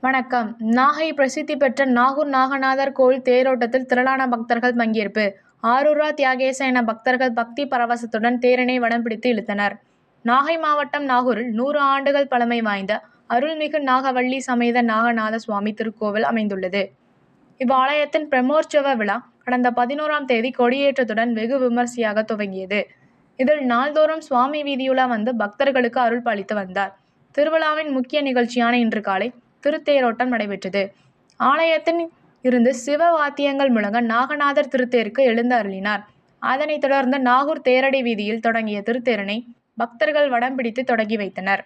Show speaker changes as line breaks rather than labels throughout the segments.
வணக்கம். நாகை பிரசித்தி பெற்ற நாகூர் நாகநாதர் கோயில் தேரோட்டத்தில் திரளான பக்தர்கள் பங்கேற்பு. ஆரூரா தியாகேச என பக்தர்கள் பக்தி பரவசத்துடன் தேரினை வடம் பிடித்து இழுத்தனர். நாகை மாவட்டம் நாகூரில் 100 ஆண்டுகள் பழமை வாய்ந்த அருள்மிகு நாகவள்ளி சமேத நாகநாத சுவாமி திருக்கோவில் அமைந்துள்ளது. இவ்வாலயத்தின் பிரம்மோற்சவ விழா கடந்த 11ஆம் தேதி கொடியேற்றத்துடன் வெகு விமரிசையாக துவங்கியது. இதில் நாள்தோறும் சுவாமி வீதியுலா வந்து பக்தர்களுக்கு அருள் பாலித்து வந்தார். திருவிழாவின் முக்கிய நிகழ்ச்சியான இன்று காலை திருத்தேரோட்டம் நடைபெற்றது. ஆலயத்தில் இருந்து சிவ வாத்தியங்கள் முழங்க நாகநாதர் திருத்தேருக்கு எழுந்து அருளினார். அதனைத் தொடர்ந்து நாகூர் தேரடி வீதியில் தொடங்கிய திருத்தேரினை பக்தர்கள் வடம் பிடித்து தொடங்கி வைத்தனர்.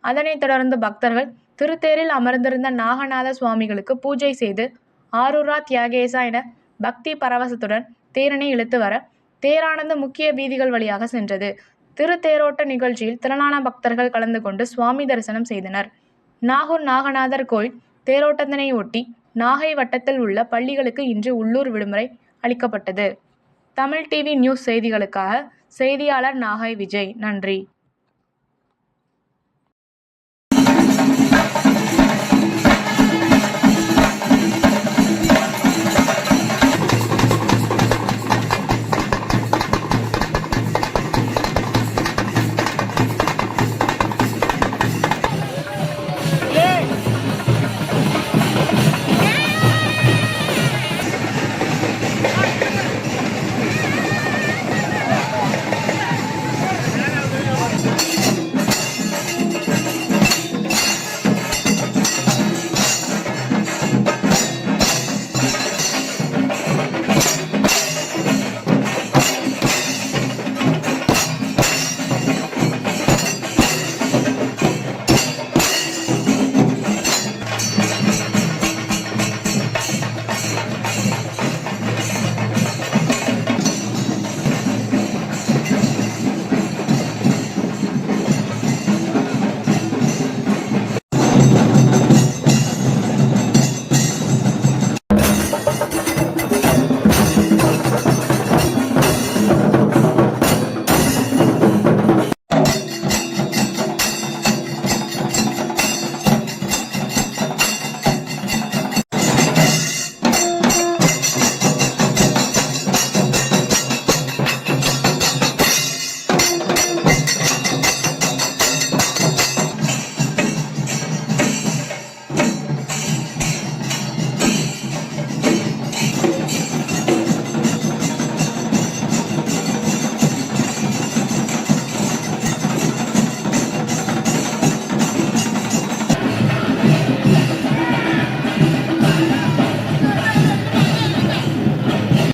அதனைத் தொடர்ந்து பக்தர்கள் திருத்தேரில் அமர்ந்திருந்த நாகநாத சுவாமிகளுக்கு பூஜை செய்து ஆரூரா தியாகேசா என பக்தி பரவசத்துடன் தேரினை இழுத்து வர தேரானது முக்கிய வீதிகள் வழியாக சென்றது. திருத்தேரோட்ட நிகழ்ச்சியில் திரளான பக்தர்கள் கலந்து கொண்டு சுவாமி தரிசனம் செய்தனர். நாகூர் நாகநாதர் கோயில் தேரோட்டத்தினை ஒட்டி நாகை வட்டத்தில் உள்ள பள்ளிகளுக்கு இன்று உள்ளூர் விடுமுறை அளிக்கப்பட்டது. தமிழ் டிவி நியூஸ் செய்திகளுக்காக செய்தியாளர் நாகை விஜய். நன்றி.